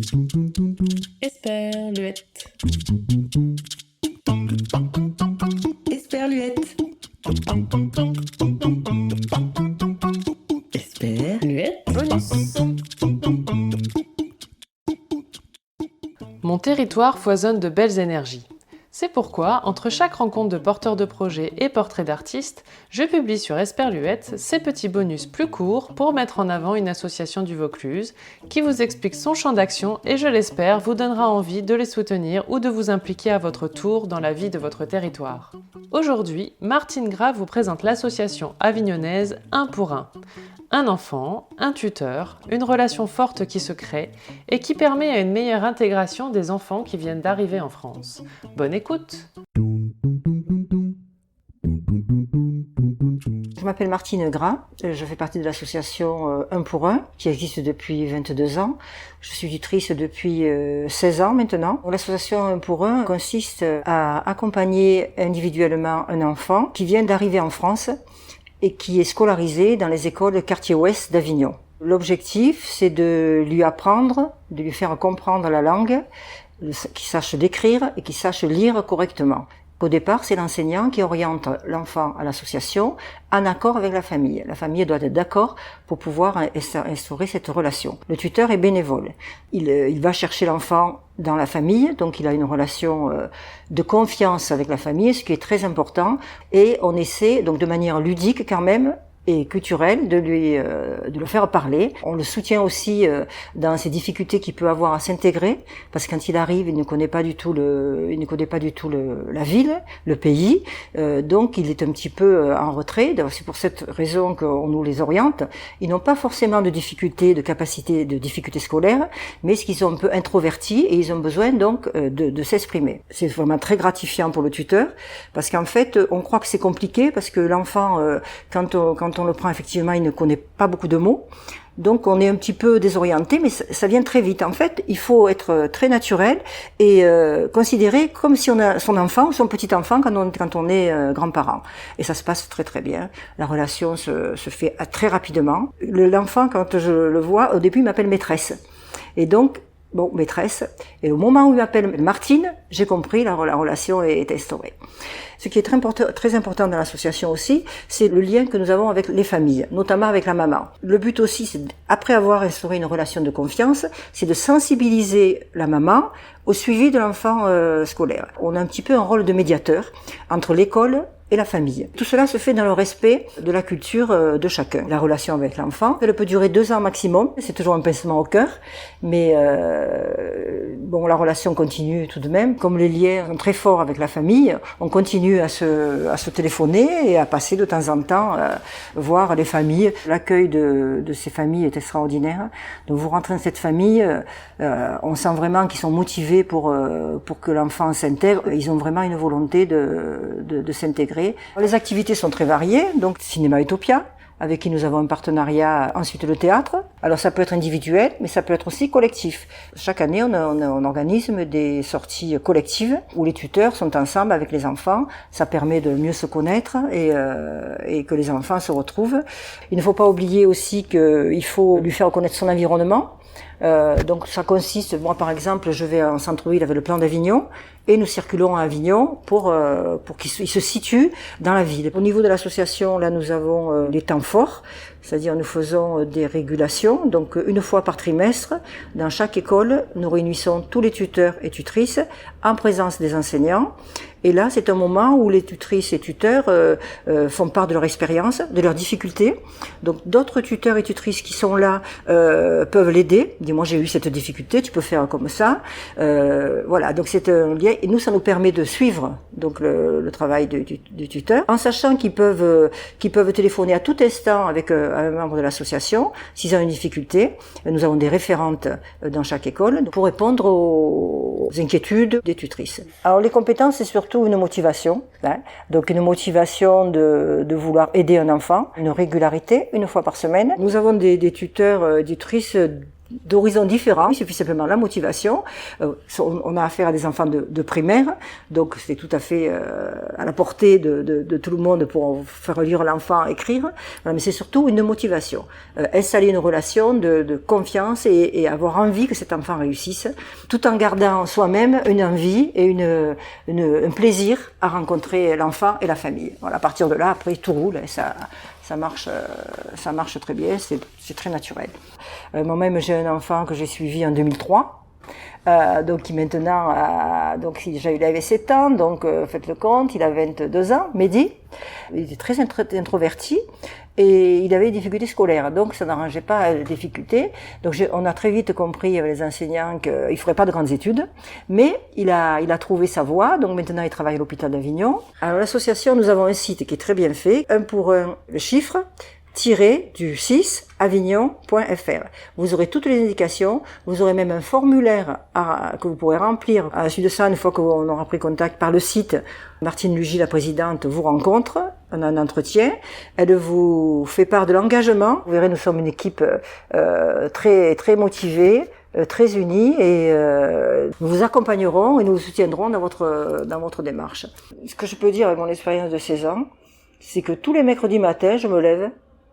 Esperluette. Esperluette. Esperluette. Bonus. Mon territoire foisonne de belles énergies. C'est pourquoi, entre chaque rencontre de porteurs de projets et portraits d'artistes, je publie sur Esperluette ces petits bonus plus courts pour mettre en avant une association du Vaucluse qui vous explique son champ d'action et, je l'espère, vous donnera envie de les soutenir ou de vous impliquer à votre tour dans la vie de votre territoire. Aujourd'hui, Martine Grave vous présente l'association avignonnaise Un pour un. Un enfant, un tuteur, une relation forte qui se crée et qui permet à une meilleure intégration des enfants qui viennent d'arriver en France. Bonne écoute! Je m'appelle Martine Gras, je fais partie de l'association Un pour un, qui existe depuis 22 ans. Je suis tutrice depuis 16 ans maintenant. L'association Un pour un consiste à accompagner individuellement un enfant qui vient d'arriver en France et qui est scolarisé dans les écoles quartier ouest d'Avignon. L'objectif, c'est de lui apprendre, de lui faire comprendre la langue, qu'il sache décrire et qu'il sache lire correctement. Au départ, c'est l'enseignant qui oriente l'enfant à l'association en accord avec la famille. La famille doit être d'accord pour pouvoir instaurer cette relation. Le tuteur est bénévole. Il va chercher l'enfant dans la famille, donc il a une relation de confiance avec la famille, ce qui est très important. Et on essaie, donc de manière ludique quand même, et culturel, de le faire parler. On le soutient aussi dans ses difficultés qu'il peut avoir à s'intégrer, parce que quand il arrive, il ne connaît pas du tout la ville, le pays, donc il est un petit peu en retrait. C'est pour cette raison qu'on nous les oriente. Ils n'ont pas forcément de difficultés, de difficultés scolaires, mais ce qu'ils sont un peu introvertis et ils ont besoin donc de s'exprimer. C'est vraiment très gratifiant pour le tuteur, parce qu'en fait, on croit que c'est compliqué, parce que l'enfant, quand on le prend, effectivement, il ne connaît pas beaucoup de mots. Donc, on est un petit peu désorienté, mais ça vient très vite. En fait, il faut être très naturel et considérer comme si on a son enfant ou son petit enfant quand on est grand-parent. Et ça se passe très très bien. La relation se fait très rapidement. L'enfant, quand je le vois, au début, il m'appelle maîtresse. Et donc, bon, maîtresse. Et au moment où il m'appelle Martine, j'ai compris, la relation est instaurée. Ce qui est très important dans l'association aussi, c'est le lien que nous avons avec les familles, notamment avec la maman. Le but aussi, c'est, après avoir instauré une relation de confiance, c'est de sensibiliser la maman au suivi de l'enfant scolaire. On a un petit peu un rôle de médiateur entre l'école et la famille. Tout cela se fait dans le respect de la culture de chacun. La relation avec l'enfant, elle peut durer 2 ans maximum. C'est toujours un pincement au cœur, mais bon, la relation continue tout de même. Comme les liens sont très forts avec la famille, on continue à se téléphoner et à passer de temps en temps voir les familles. L'accueil de ces familles est extraordinaire. Donc vous rentrez dans cette famille, on sent vraiment qu'ils sont motivés pour que l'enfant s'intègre. Ils ont vraiment une volonté de s'intégrer. Les activités sont très variées, donc Cinéma Utopia, avec qui nous avons un partenariat, ensuite le théâtre. Alors ça peut être individuel, mais ça peut être aussi collectif. Chaque année, on organise des sorties collectives où les tuteurs sont ensemble avec les enfants. Ça permet de mieux se connaître et que les enfants se retrouvent. Il ne faut pas oublier aussi qu'il faut lui faire connaître son environnement. Donc ça consiste, moi par exemple, je vais en centre-ville avec le plan d'Avignon et nous circulons à Avignon pour qu'il se situe dans la ville. Au niveau de l'association, là nous avons les temps forts, c'est-à-dire nous faisons des régulations, donc une fois par trimestre, dans chaque école, nous réunissons tous les tuteurs et tutrices en présence des enseignants. Et là, c'est un moment où les tutrices et tuteurs font part de leur expérience, de leurs difficultés. Donc, d'autres tuteurs et tutrices qui sont là peuvent l'aider. Dis-moi, j'ai eu cette difficulté, tu peux faire comme ça. Voilà, donc c'est un lien. Et nous, ça nous permet de suivre donc le travail du tuteur, en sachant qu'ils peuvent téléphoner à tout instant avec un membre de l'association s'ils ont une difficulté. Nous avons des référentes dans chaque école pour répondre aux inquiétudes des tutrices. Alors, les compétences, c'est surtout une motivation, hein. Donc une motivation de vouloir aider un enfant, une régularité, une fois par semaine. Nous avons des tuteurs, des tutrices d'horizons différents. Il suffit simplement la motivation. On a affaire à des enfants de primaire, donc c'est tout à fait à la portée de tout le monde pour faire lire l'enfant, écrire. Voilà, mais c'est surtout une motivation. Installer une relation de confiance et avoir envie que cet enfant réussisse, tout en gardant soi-même une envie et un plaisir à rencontrer l'enfant et la famille. Voilà, à partir de là, après, tout roule et ça marche très bien, c'est très naturel. Moi-même, j'ai un enfant que j'ai suivi en 2003, donc qui maintenant donc il avait 7 ans, donc faites le compte, il a 22 ans, Mehdi. Il était très introverti et il avait des difficultés scolaires, donc ça n'arrangeait pas les difficultés. Donc on a très vite compris avec les enseignants qu'il ne ferait pas de grandes études, mais il a trouvé sa voie, donc maintenant il travaille à l'hôpital d'Avignon. Alors l'association, nous avons un site qui est très bien fait, 1 pour 1 le chiffre, du 6 avignon.fr. Vous aurez toutes les indications, vous aurez même un formulaire que vous pourrez remplir. À la suite de ça, une fois qu'on aura pris contact par le site, Martine Lugy, la présidente, vous rencontre, on a un entretien, elle vous fait part de l'engagement. Vous verrez, nous sommes une équipe très très motivée, très unis et nous vous accompagnerons et nous vous soutiendrons dans votre démarche. Ce que je peux dire avec mon expérience de 16 ans, c'est que tous les mercredis matins, je me lève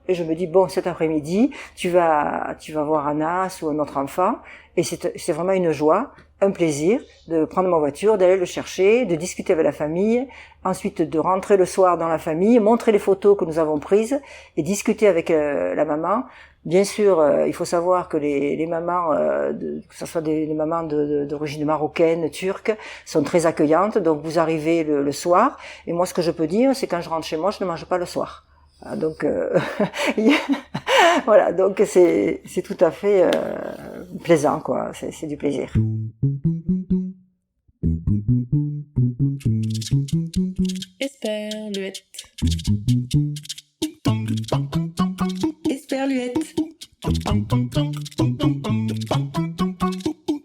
et je me dis, bon, cet après-midi, tu vas voir Anas ou un autre enfant, et c'est vraiment une joie, un plaisir de prendre ma voiture, d'aller le chercher, de discuter avec la famille, ensuite de rentrer le soir dans la famille, montrer les photos que nous avons prises et discuter avec la maman. Bien sûr, il faut savoir que les mamans, que ce soit des mamans d'origine marocaine, turque, sont très accueillantes. Donc vous arrivez le soir, et moi ce que je peux dire, c'est quand je rentre chez moi, je ne mange pas le soir. Donc voilà, donc c'est tout à fait plaisant, quoi. C'est du plaisir. Esperluette. Esperluette.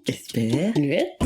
Esperluette.